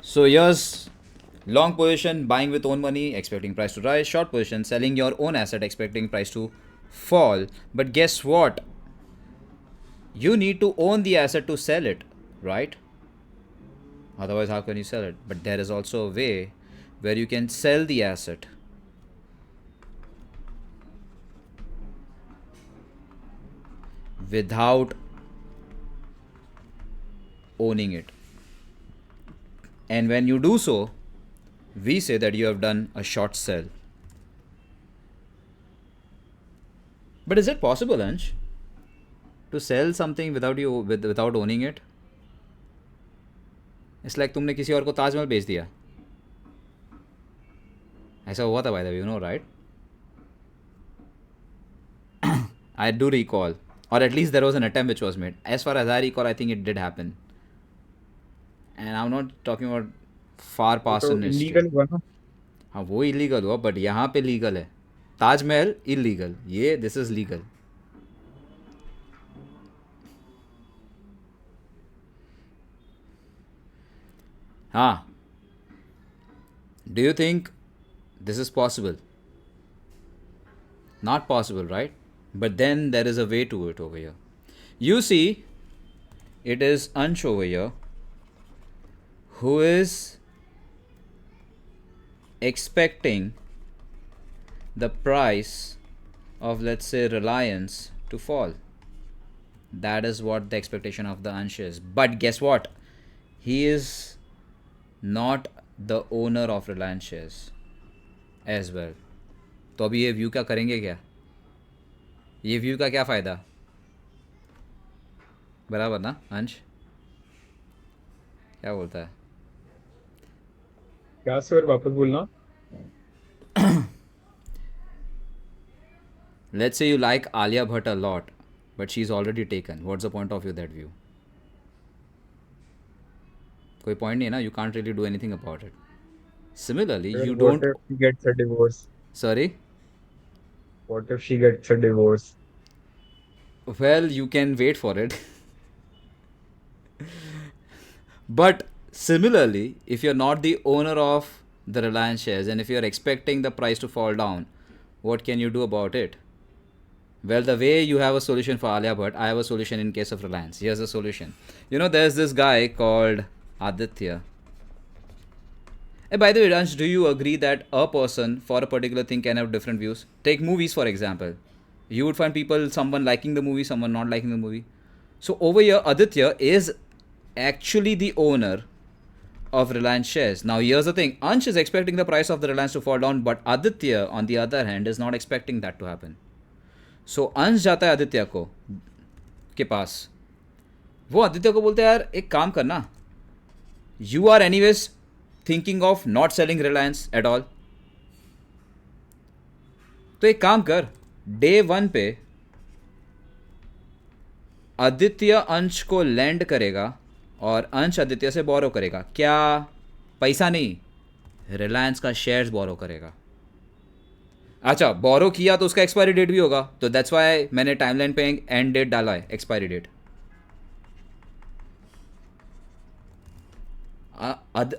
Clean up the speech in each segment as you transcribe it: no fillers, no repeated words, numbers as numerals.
So here's long position, buying with own money, expecting price to rise. Short position, selling your own asset, expecting price to fall. But guess what? You need to own the asset to sell it, right? Otherwise, how can you sell it? But there is also a way where you can sell the asset without owning it. And when you do so, we say that you have done a short sell. But is it possible, Ansh, to sell something without owning it? It's like तुमने किसी और को ताजमहल बेच दिया. ऐसा हुआ था, by the way, you know, right? I do recall, or at least there was an attempt which was made. As far as I recall, I think it did happen. And I'm not talking about far वो past तो in history. Illegal हुआ ना. हाँ, वो illegal हुआ, but यहाँ पे legal है. ताजमहल इलीगल, ये दिस इज लीगल. हाँ. Do you think this is possible? Not possible, right? But then there is a way to it over here. You see, it is Ansh over here who is expecting the price of, let's say, Reliance to fall. That is what the expectation of the Ansh is. But guess what? He is not the owner of Reliance shares as well. तो अभी ये view का करेंगे क्या? ये view का क्या फ़ायदा? बराबर ना अंश? क्या बोलता है? क्या सर वापस बोलना. Let's say you like Alia Bhatt a lot, but she's already taken. What's the point of that view? कोई point नहीं है ना. You can't really do anything about it. Similarly, Well, you what don't. if she gets a divorce? Sorry. What if she gets a divorce? Well, you can wait for it. But similarly, if you're not the owner of the Reliance shares and if you're expecting the price to fall down, what can you do about it? Well, the way you have a solution for Alia Bhatt, I have a solution in case of Reliance. Here's the solution. You know, there's this guy called Aditya. Hey, by the way, Ransh, do you agree that a person for a particular thing can have different views? Take movies, for example. You would find people, someone liking the movie, someone not liking the movie. So over here, Aditya is actually the owner of Reliance shares. Now, here's the thing. Ansh is expecting the price of the Reliance to fall down, but Aditya, on the other hand, is not expecting that to happen. सो अंश जाता है आदित्य को के पास. वो आदित्य को बोलते हैं, यार एक काम करना, you are anyways thinking of not selling Reliance at all, तो एक काम कर, डे 1 पे आदित्य अंश को लैंड करेगा और अंश आदित्य से बोरो करेगा. क्या? पैसा नहीं, रिलायंस का शेयर्स बोरो करेगा. अच्छा, बोरो किया तो उसका एक्सपायरी डेट भी होगा, तो दैट्स वाई मैंने टाइमलाइन पे एंड डेट डाला है, एक्सपायरी डेट.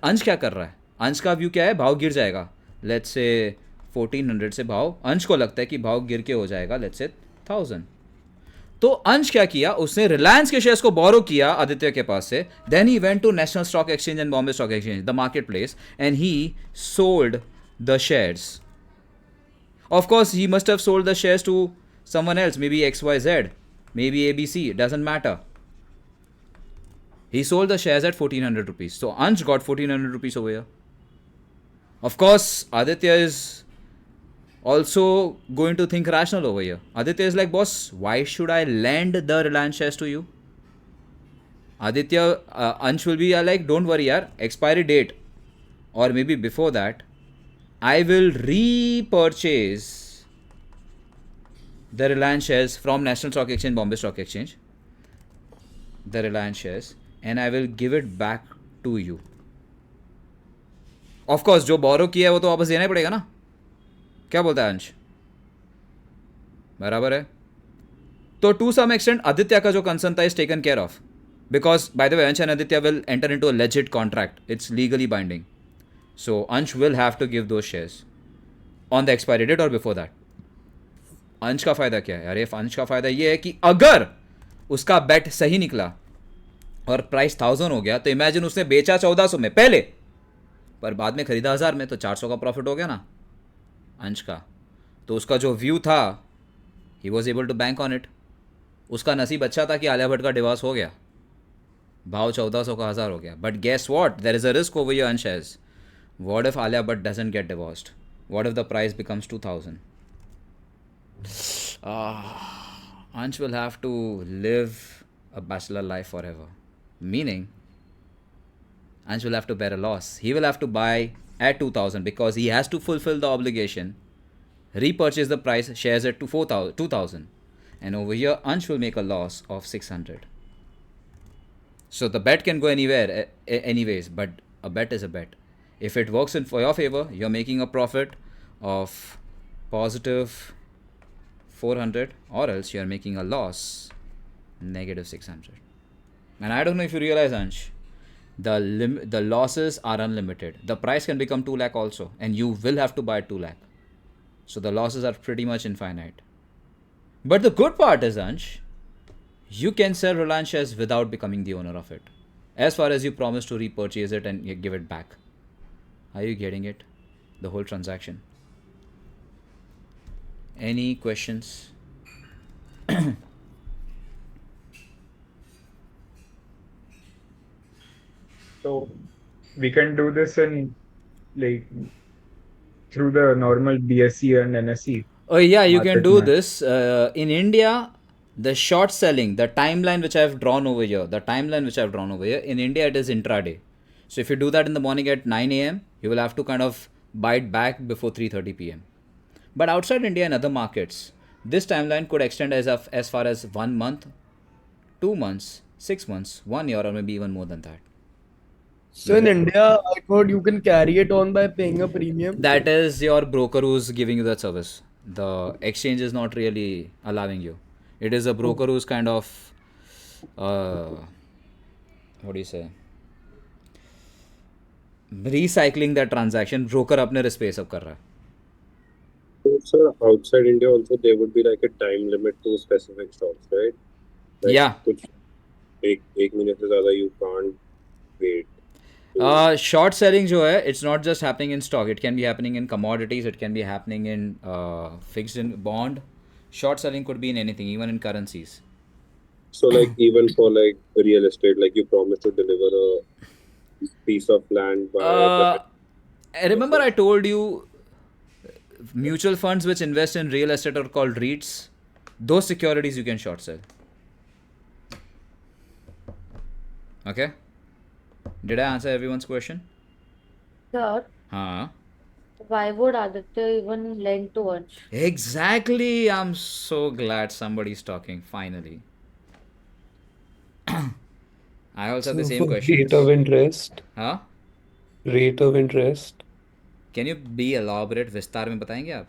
अंश क्या कर रहा है? अंश का व्यू क्या है? भाव गिर जाएगा, लेट्स से 1400 से भाव, अंश को लगता है कि भाव गिर के हो जाएगा लेट्स से 1000. तो अंश क्या किया, उसने रिलायंस के शेयर्स को बोरो किया आदित्य के पास से. Then he went to National Stock Exchange and Bombay Stock Exchange, the marketplace, and he sold the shares. Of course, he must have sold the shares to someone else, maybe XYZ, maybe ABC, doesn't matter. He sold the shares at 1400 rupees. So Ansh got 1400 rupees over here. Of course, Aditya is also going to think rational over here. Aditya is like, boss, why should I lend the Reliance shares to you? Aditya, Ansh will be like, don't worry, yaar, expiry date, or maybe before that, I will repurchase the Reliance shares from National Stock Exchange, Bombay Stock Exchange, the Reliance shares, and I will give it back to you. Of course, जो बोरो किया है वो तो वापस देना ही पड़ेगा ना. क्या बोलता है अंश? बराबर है. तो टू सम एक्सटेंट आदित्य का जो कंसर्न था is taken care of. Because, by the way, Ansh and Aditya will enter into a legit contract. It's legally binding. So Ansh will have to give those shares on the expiry date or before that. अंश का फ़ायदा क्या है? अरे अंश का फ़ायदा ये है कि अगर उसका बेट सही निकला और प्राइस 1000 हो गया, तो इमेजिन उसने बेचा 1400 में पहले, पर बाद में खरीदा 1000 में, तो 400 का प्रॉफिट हो गया ना अंश का. तो उसका जो व्यू था, he was able to bank on it. उसका नसीब अच्छा था कि आलिया भट्ट का डिवोर्स हो गया, भाव 1400 का 1000 हो गया. But guess what, there is a risk over your Ansh has. What if Alia Bhatt doesn't get divorced? What if the price becomes 2000? Ansh will have to live a bachelor life forever. Meaning, Ansh will have to bear a loss. He will have to buy at 2000 because he has to fulfill the obligation, repurchase the price, shares it to 2000. And over here, Ansh will make a loss of 600. So the bet can go anywhere, anyways, but a bet is a bet. If it works in for your favor, you're making a profit of positive 400, or else you are making a loss negative 600. And I don't know if you realize, Ansh, the losses are unlimited. The price can become 2 lakh also, and you will have to buy 2 lakh. So the losses are pretty much infinite. But the good part is, Ansh, you can sell Reliance shares without becoming the owner of it, as far as you promise to repurchase it and give it back. Are you getting it? The whole transaction. Any questions? So we can do this in like through the normal BSE and NSE Oh yeah, you can market do match. this. In India, the short selling, the timeline which I've drawn over here, in India it is intraday. So if you do that in the morning at 9 a.m., you will have to kind of buy it back before 3:30 p.m. But outside India and other markets, this timeline could extend as far as 1 month, 2 months, 6 months, 1 year, or maybe even more than that. So in India, I thought you can carry it on by paying a premium. That is your broker who's giving you that service. The exchange is not really allowing you. It is a broker who's kind of, what do you say, recycling that transaction. Broker अपने risk पे सब कर रहा है. So, sir, outside India also there would be like a time limit to specific stocks, right? Like Yeah. कुछ एक महीने से ज़्यादा you can't wait. Short selling जो है, it's not just happening in stock. It can be happening in commodities. It can be happening in fixed in bond. Short selling could be in anything, even in currencies. So like even for like real estate, like you promised to deliver a piece of land by I remember I told you mutual funds which invest in real estate are called REITs. Those securities you can short sell. Okay? Did I answer everyone's question? Sir, Huh? why would Aditya even lend to Ansh? Exactly. I'm so glad somebody's talking finally. I also have the So same for question. rate of interest, Huh? rate of interest, Can you be elaborate? विस्तार में बताएंगे आप?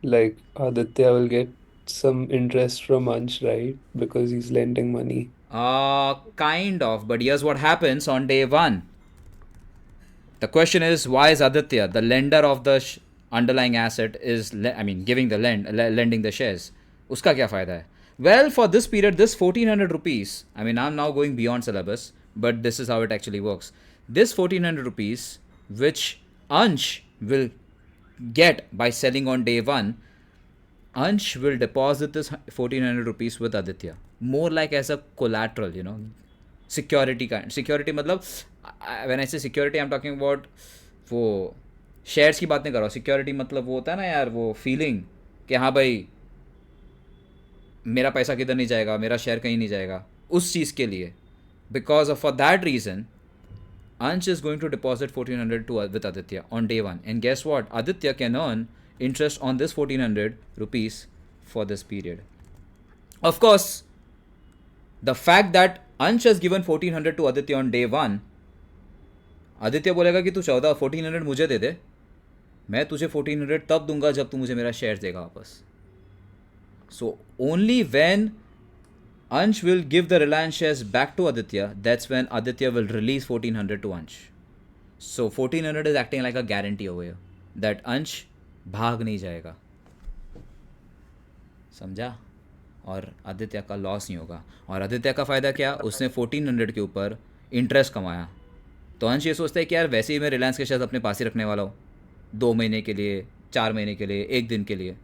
like Aditya will get some interest from Ansh, right? Because he's lending money. Kind of. But here's what happens on day one. The question is, why is Aditya, the lender of the underlying asset, giving the lending the shares? Uska kya fayda hai? Well, for this period, this 1400 rupees, I'm now going beyond syllabus, but this is how it actually works. This 1400 rupees, which Ansh will get by selling on day one, Ansh will deposit this 1400 rupees with Aditya. More like as a collateral, security kind. Security मतलब, when I say security, I'm talking about वो shares की बात नहीं कर रहा हूँ. Security मतलब वो होता है ना यार, वो feeling कि हाँ भाई मेरा पैसा किधर नहीं जाएगा, मेरा शेयर कहीं नहीं जाएगा, उस चीज़ के लिए. Because for that reason, Ansh is going to deposit 1400 with Aditya on day one. And guess what? Aditya can earn interest on this 1400 rupees for this period. Of course, the fact that Ansh has given 1400 to Aditya on day one, Aditya बोलेगा कि तू 1400 मुझे दे दे, मैं तुझे 1400 तब दूंगा जब तू मुझे मेरा शेयर देगा वापस. So only when Ansh will give the Reliance shares back to Aditya. That's when Aditya will release 1400 to Ansh. So 1400 is acting like a guarantee over here that Ansh भाग नहीं जाएगा, समझा? और आदित्य का लॉस नहीं होगा. और आदित्य का फ़ायदा क्या? उसने 1400 के ऊपर इंटरेस्ट कमाया. तो अंश ये सोचता है कि यार वैसे ही मैं रिलायंस के शेयर्स अपने पास ही रखने वाला हूँ 2 महीने के लिए, 4 महीने के लिए, 1 दिन के लिए.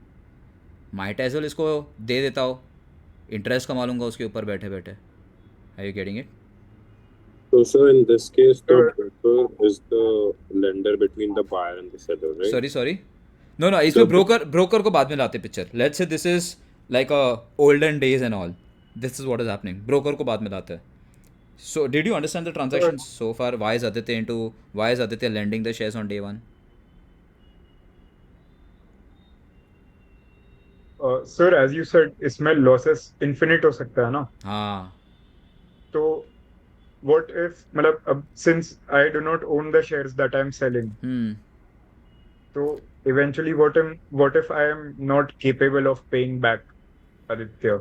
माइट एज वेल इसको दे देता हो, इंटरेस्ट कमा लूँगा उसके ऊपर बैठे बैठे. Are you getting it? So, sir, in this case, the Sure. broker is the lender between the buyer and the seller, right? Sorry no इसमें So- ब्रोकर को बाद में लाते picture. Let's say this is like a olden days and all. This is what is happening. Broker को बाद में लाते हैं. So did you understand the transactions so far? Why is Aditya lending the shares on day one? Sir, as you said, इसमें losses infinite हो सकता है ना. हाँ. तो what if, मतलब अब since I do not own the shares that I'm selling, so eventually what if I am not capable of paying back Aditya?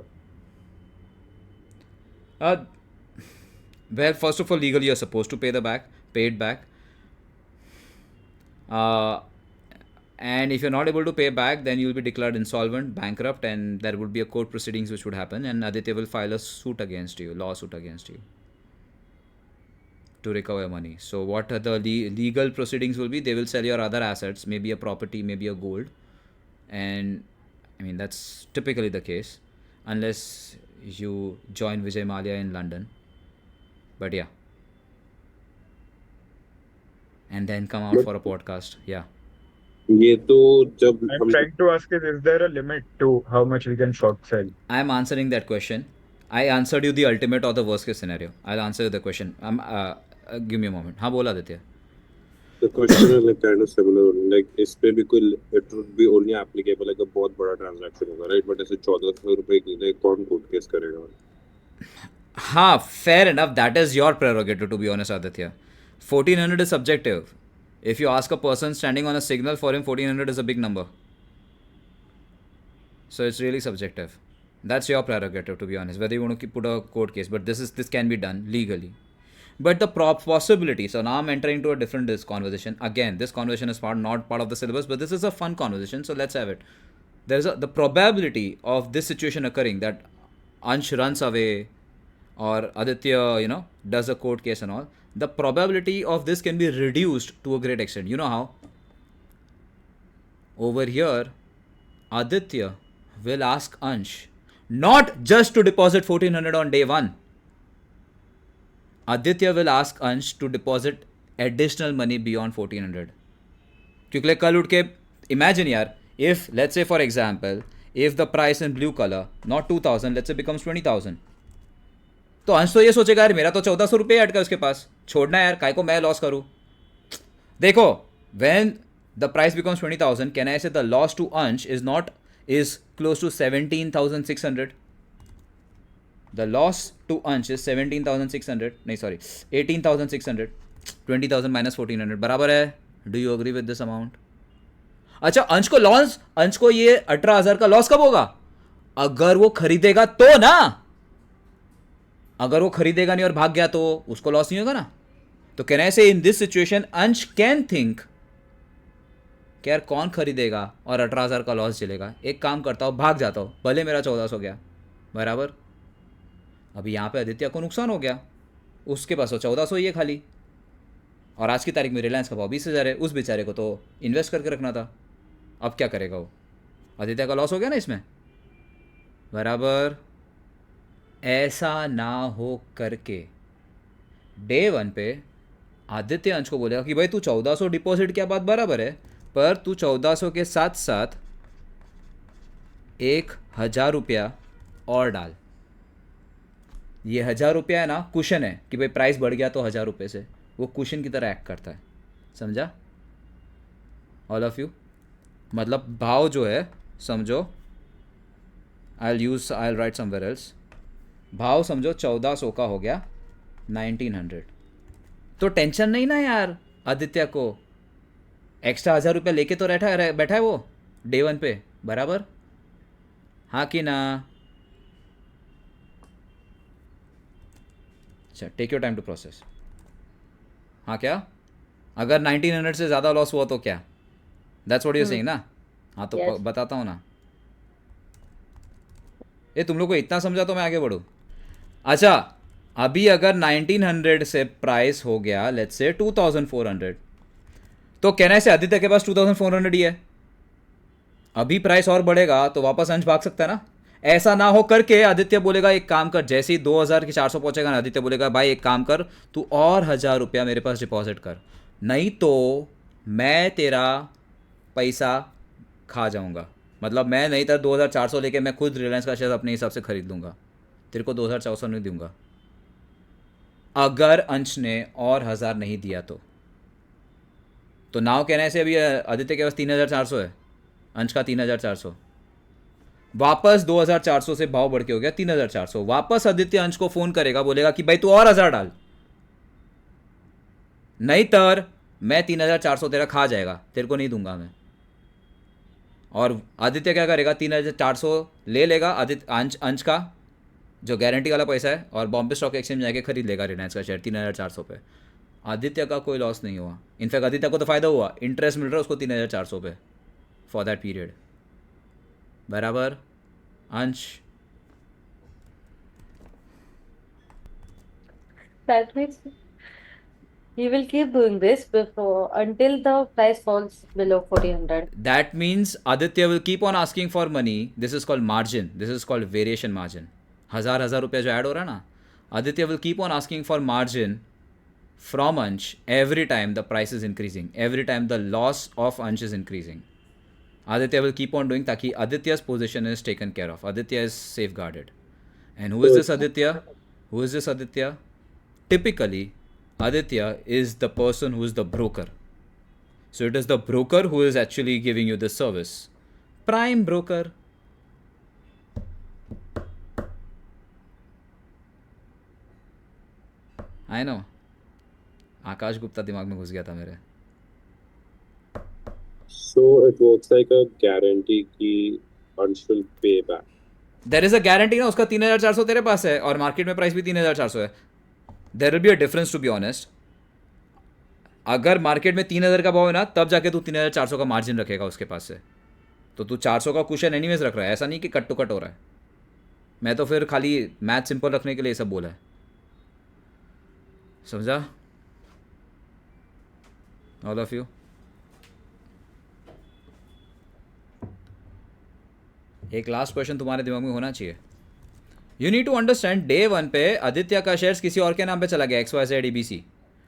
Well, first of all, legally you're supposed to pay it back. And if you're not able to pay back, then you'll be declared insolvent, bankrupt, and there would be a court proceedings which would happen, and Aditya will file a lawsuit against you to recover your money. So what are the legal proceedings will be? They will sell your other assets, maybe a property, maybe a gold, and I mean that's typically the case, unless you join Vijay Mallya in London. But yeah, and then come out for a podcast. Yeah. ये तो जब I'm हम trying to ask is there a limit to how much we can short sell? I'm answering that question. I answered you the ultimate or the worst case scenario. I'll answer the question. Give me a moment. हाँ बोला देते हैं. the question is like kind of similar like इस पे भी कोई it would be only applicable like a बहुत बड़ा transaction होगा right but ऐसे 1400 रुपए के लिए कौन court case करेगा? हाँ, fair enough. That is your prerogative, to be honest, Aditya. 1400 is subjective. If you ask a person standing on a signal, for him 1400 is a big number. So it's really subjective. That's your prerogative, to be honest, whether you want to put a court case. But this can be done legally. But the possibility. So now I'm entering into a different conversation. Again, this conversation is not part of the syllabus, but this is a fun conversation. So let's have it. There's the probability of this situation occurring, that Ansh runs away or Aditya, does a court case and all. The probability of this can be reduced to a great extent. You know how? Over here, Aditya will ask Ansh not just to deposit 1400 on day one. Aditya will ask Ansh to deposit additional money beyond 1400. क्योंकि कल उठ के imagine यार, if let's say for example, if the price in blue color not 2000, let's say becomes 20,000, तो अंश तो ये सोचेगा यार मेरा तो 1400 रुपये अटका उसके पास, छोड़ना यार, काय को मैं लॉस करूँ. देखो, when the price becomes 20,000, can I say the loss to Ansh is close to 17,600? The loss to Ansh is 17,600. नहीं sorry, 18,600. 20,000 minus 1,400 बराबर है. Do you agree with this amount? अच्छा, अंश को ये 18,000 का लॉस कब होगा? अगर वो खरीदेगा तो ना. अगर वो खरीदेगा नहीं और भाग गया तो उसको लॉस नहीं होगा ना. तो कैन आई से इन दिस सिचुएशन अंश कैन थिंक कि यार कौन खरीदेगा और 18,000 का लॉस चलेगा. एक काम करता हूँ, भाग जाता हूँ, भले मेरा 1400 गया. बराबर. अभी यहाँ पे आदित्य को नुकसान हो गया, उसके पास तो 1400 ही है खाली, और आज की तारीख में रिलायंस का भाव 20,000 है. उस बेचारे को तो इन्वेस्ट करके रखना था. अब क्या करेगा वो? आदित्य का लॉस हो गया ना इसमें. बराबर. ऐसा ना हो करके डे वन पे आदित्य अंश को बोलेगा कि भाई तू 1400 डिपॉजिट क्या बात बराबर है, पर तू 1400 के साथ साथ 1,000 रुपया और डाल. ये 1,000 रुपया है ना, कुशन है कि भाई प्राइस बढ़ गया तो 1,000 रुपये से वो कुशन की तरह एक्ट करता है. समझा ऑल ऑफ यू? मतलब भाव जो है, समझो, आई राइट समवेयर एल्स. भाव समझो 1400 का हो गया 1900. तो टेंशन नहीं ना यार आदित्य को. एक्स्ट्रा 1,000 रुपया लेके तो बैठा है वो डे वन पे. बराबर. हाँ कि ना? अच्छा, take your time to process. हाँ क्या? अगर 1900 से ज़्यादा लॉस हुआ तो क्या? दैट्स व्हाट यू सेइंग ना? हाँ तो Yes. बताता हूँ ना. ये तुम लोग को इतना समझा तो मैं आगे बढ़ूँ. अच्छा, अभी अगर 1900 से प्राइस हो गया लेट्स से 2400, तो कहना से आदित्य के पास 2400 ही है. अभी प्राइस और बढ़ेगा तो वापस अंश भाग सकता है ना. ऐसा ना हो करके आदित्य बोलेगा एक काम कर, जैसे ही 2000 की 400 पहुंचेगा ना, आदित्य बोलेगा भाई एक काम कर, तू और 1000 रुपया मेरे पास डिपॉजिट कर, नहीं तो मैं तेरा पैसा खा जाऊंगा. मतलब मैं नहीं था 2400 लेके मैं खुद रिलायंस का शेयर अपने हिसाब से खरीद लूंगा, तेरे को 2400 नहीं दूंगा अगर अंश ने और 1000 नहीं दिया तो नाव कहने से अभी आदित्य के पास 3400 है, अंश का 3400. वापस 2400 से भाव बढ़ के हो गया 3400. वापस आदित्य अंश को फोन करेगा, बोलेगा कि भाई तू और 1000 डाल, नहीं तर मैं 3400 तेरा खा जाएगा, तेरे को नहीं दूंगा मैं. और आदित्य क्या करेगा, 3400 ले लेगा आदित्य अंश का जो गारंटी वाला पैसा है, और बॉम्बे स्टॉक एक्सचेंज में जाके खरीद लेगा रिलायंस का शेयर 3400 पे. आदित्य का कोई लॉस नहीं हुआ, इनफैक्ट आदित्य को तो फायदा हुआ, इंटरेस्ट मिल रहा है उसको 3400 पे फॉर दैट पीरियड. बराबर अंश? That means he will keep doing this before until the price falls below 1400. That means Aditya will keep on asking for money. This is called margin. This is called variation margin. 1000 रुपया जो add हो रहा है ना, Aditya will keep on asking for margin from Ansh every time the price is increasing, every time the loss of Ansh is increasing. Aditya will keep on doing ताकि Aditya's position is taken care of. Aditya is safeguarded. And who is this Aditya? Who is this Aditya? Typically, Aditya is the person who is the broker. So it is the broker who is actually giving you this service. Prime broker. I know. आकाश गुप्ता दिमाग में घुस गया था मेरे. So it works like a guarantee कि Ansh will pay back. There is a guarantee ना, उसका 3400 तेरे पास है और मार्केट में प्राइस भी 3400 है. There will be a difference to be honest. अगर मार्केट में 3000 का भाव है ना, तब जाके तू 3400 का मार्जिन रखेगा उसके पास से. तो तू 400 का कुशन एनीवेज रख रहा है, ऐसा नहीं कि कट टू कट हो रहा है. मैं तो फिर खाली मैथ सिंपल रखने के लिए सब बोला है, समझा? All of you. एक लास्ट क्वेश्चन तुम्हारे दिमाग में होना चाहिए. You need to understand, day 1 पे आदित्य का शेयर्स किसी और के नाम पे चला गया, XYZ ABC.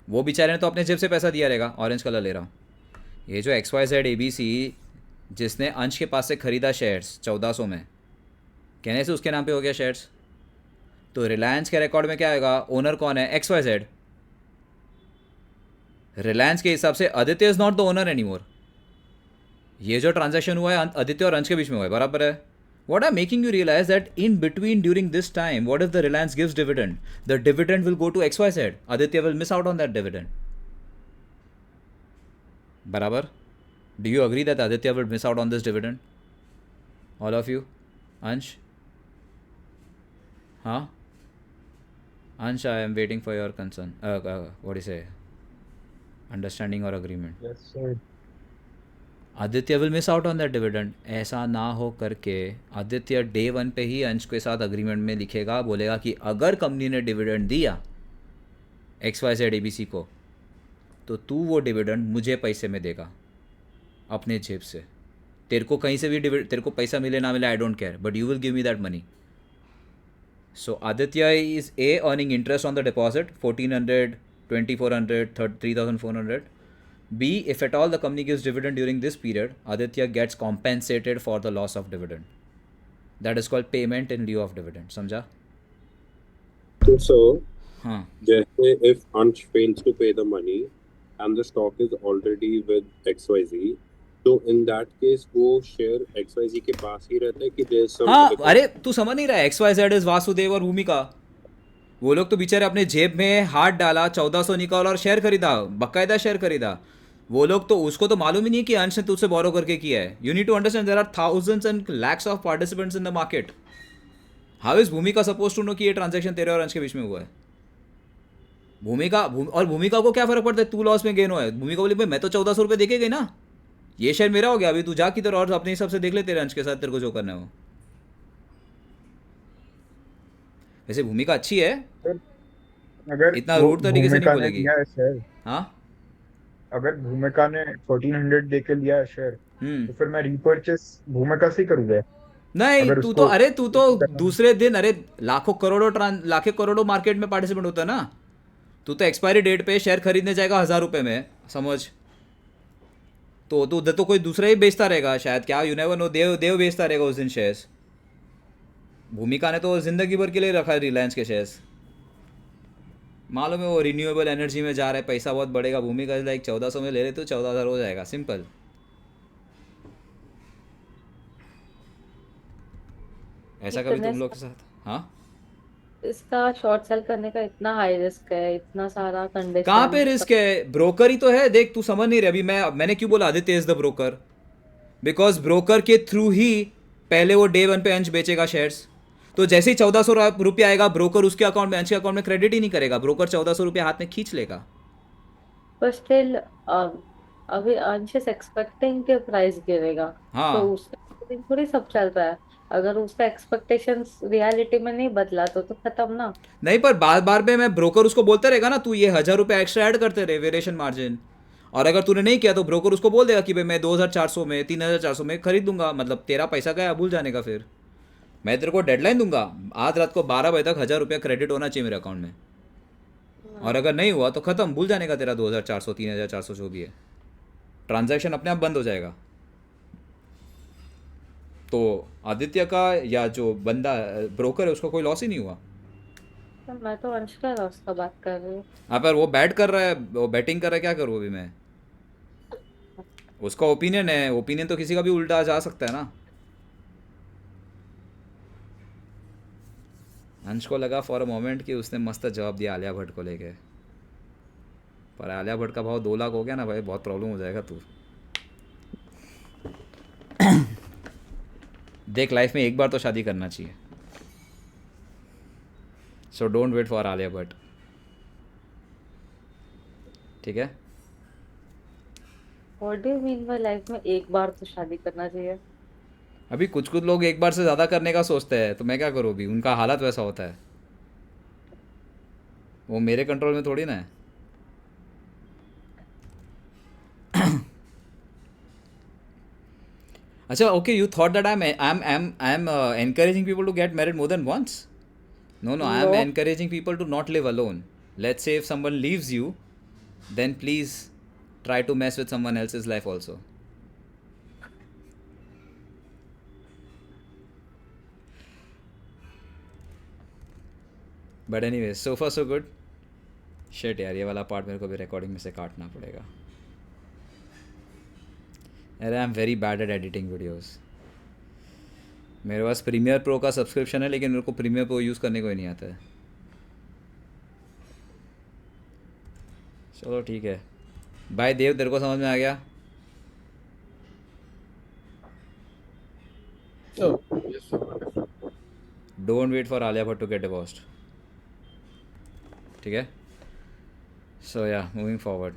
वो बेचारे ने तो अपने जेब से पैसा दिया रहेगा. ऑरेंज कलर ले रहा हूँ. ये जो XYZ ABC जिसने अंश के पास से खरीदा शेयर्स 1400 में, कहने से उसके नाम पे हो गया शेयर्स. तो रिलायंस के रिकॉर्ड में क्या आएगा, ओनर कौन है, XYZ. रिलायंस के हिसाब से Aditya is not the owner anymore. ये जो ट्रांजैक्शन हुआ है आदित्य और अंश के बीच में हुआ है, बराबर है. What I'm making you realize that in between during this time, what if the Reliance gives dividend? The dividend will go to XYZ. Aditya will miss out on that dividend. Barabar? Do you agree that Aditya will miss out on this dividend? All of you? Ansh? Huh? Ansh, I am waiting for your concern. What do you say? Understanding or agreement? Yes, sir. Aditya will miss out on that dividend. ऐसा ना हो करके Aditya day 1 पे ही अंश के साथ agreement में लिखेगा, बोलेगा कि अगर कंपनी ने डिविडेंड दिया XYZ ABC को, तो तू वो डिविडेंड मुझे पैसे में देगा अपने जेब से. तेरे को कहीं से भी तेरे को पैसा मिले ना मिले, I don't care, but you will give me that money. So Aditya is a earning interest on the deposit 1400, 2400, 3400. B, if at all the company gives dividend during this period, Aditya gets compensated for the loss of dividend. That is called payment in lieu of dividend. समझा? So, हाँ. जैसे if Ansh fails to pay the money and the stock is already with XYZ, तो in that case वो share XYZ के पास ही रहता है कि there's some. हाँ, अरे तू समझ नहीं रहा है. XYZ is वासुदेव और भूमिका. वो लोग तो बेचारे अपने जेब में हाथ डाला, 1400 निकाला और शेयर खरीदा, बकायदा शेयर खरीदा. वो लोग तो, उसको तो मालूम ही नहीं कि अंश ने तुझसे बोरो करके किया है. You need to understand there are thousands and lakhs of participants in the market. How is Bhumika suppose to know कि ये ट्रांजैक्शन तेरे और अंश के बीच में हुआ है? और भूमिका को क्या फर्क पड़ता है तू लॉस में गेन हो है? भूमिका बोली भाई मैं तो 1400 रुपये देके गई ना, ये शेयर मेरा हो गया, अभी तू जा किधर और अपने हिसाब से देख ले तेरे अंश के साथ तेरे को जो करना है वो। वैसे भूमिका अच्छी है, फिर अगर इतना वो रूड तरीके से नहीं भूमिका ने बोलेगी। लिया है शेयर, हाँ। अगर भूमिका ने 1400 दे के लिया है शेयर, तो फिर मैं रीपर्चेस भूमिका से ही करूंगा। नहीं अगर तू तो, उसको अरे तू तो करना है। दूसरे दिन, अरे लाखों करोड़ों मार्केट में पार्टिसिपेंट होता है ना, तू तो एक्सपायरी डेट पे शेयर खरीदने जाएगा 1000 रुपये में, समझ, तो तू उधर तो कोई दूसरा ही बेचता रहेगा शायद, क्या यू नेवर नो, देव देव बेचता रहेगा उस दिन शेयर्स। भूमिका ने तो जिंदगी भर के लिए रखा है रिलायंस के शेयर्स, मालूम है वो रिन्यूएबल एनर्जी में जा रहा है, पैसा बहुत बढ़ेगा। भूमिका लाइक 1400 में ले रहे तो 14,000 हो जाएगा, सिंपल। ऐसा कभी इतने तुम लोग के साथ? हाँ। इसका शॉर्ट सेल करने का इतना हाई रिस्क है, इतना सारा कहाँ पे कंडीशन। रिस्क है? ब्रोकर ही तो है, देख तू समझ नहीं रही अभी। मैंने क्यों बोला Aditya is the broker, because broker के थ्रू ही पहले वो डे वन पे अंश बेचेगा शेयर्स, तो जैसे ही 1400 रुपये आएगा ब्रोकर उसके अकाउंट में, अंश के अकाउंट में क्रेडिट ही नहीं करेगा, ब्रोकर 1400 रुपये हाथ में खींच लेगा। पर स्टिल अभी अंश इज एक्सपेक्टिंग कि प्राइस गिरेगा, तो हाँ। उसके according थोड़ी सब चल रहा है। अगर उसका एक्सपेक्टेशंस रियलिटी में नहीं बदला तो खत्म ना। नहीं, पर बार बार में मैं ब्रोकर उसको बोलते रहेगा ना, तू ये 1000 रुपये एक्स्ट्रा ऐड करते रहे वेरिएशन मार्जिन, और अगर तूने नहीं किया तो ब्रोकर उसको बोल देगा कि भाई मैं 2400 में 3400 में खरीद दूंगा, मतलब तेरा पैसा गया भूल जाने का। फिर मैं तेरे को डेडलाइन दूंगा, आज रात को 12 बजे तक 1000 रुपया क्रेडिट होना चाहिए मेरे अकाउंट में, और अगर नहीं हुआ तो खत्म, भूल जाने का तेरा 2400 3400 जो भी है, ट्रांजैक्शन अपने आप बंद हो जाएगा। तो आदित्य का या जो बंदा ब्रोकर है उसका कोई लॉस ही नहीं हुआ। तो मैं तो अंश का लॉस का बात कर रही हूँ। हाँ, पर वो बैट कर रहा है, वो बैटिंग कर रहा है, क्या करूँ अभी मैं? उसका ओपिनियन है, ओपिनियन तो किसी का भी उल्टा जा सकता है ना। अंश को लगा फॉर अ मोमेंट कि उसने मस्त जवाब दिया आलिया भट्ट को लेके, पर आलिया भट्ट का भाव 2 लाख हो गया ना भाई, बहुत प्रॉब्लम हो जाएगा तू। देख लाइफ में एक बार तो शादी करना चाहिए, so don't wait for Alia Bhatt, ठीक है? What do you mean by life में एक बार तो शादी करना चाहिए? अभी कुछ कुछ लोग एक बार से ज़्यादा करने का सोचते हैं, तो मैं क्या करूँ अभी, उनका हालत वैसा होता है, वो मेरे कंट्रोल में थोड़ी ना है। अच्छा, okay, you thought that I'm encouraging people to get married more than once? No, I am No. encouraging people to not live alone. Let's say if someone leaves you, then please try to mess with someone else's life also. But anyway, so far so good. Shit यार, ये वाला part मेरे को भी recording में से काटना पड़ेगा। अरे I am very bad at editing videos. मेरे पास प्रीमियर प्रो का सब्सक्रिप्शन है, लेकिन मेरे को प्रीमियर प्रो यूज़ करने को ही नहीं आता है। चलो ठीक है, बाय देव, तेरे को समझ में आ गया? Don't wait for Alia Bhatt to get divorced, ठीक है? सो या मूविंग फॉरवर्ड।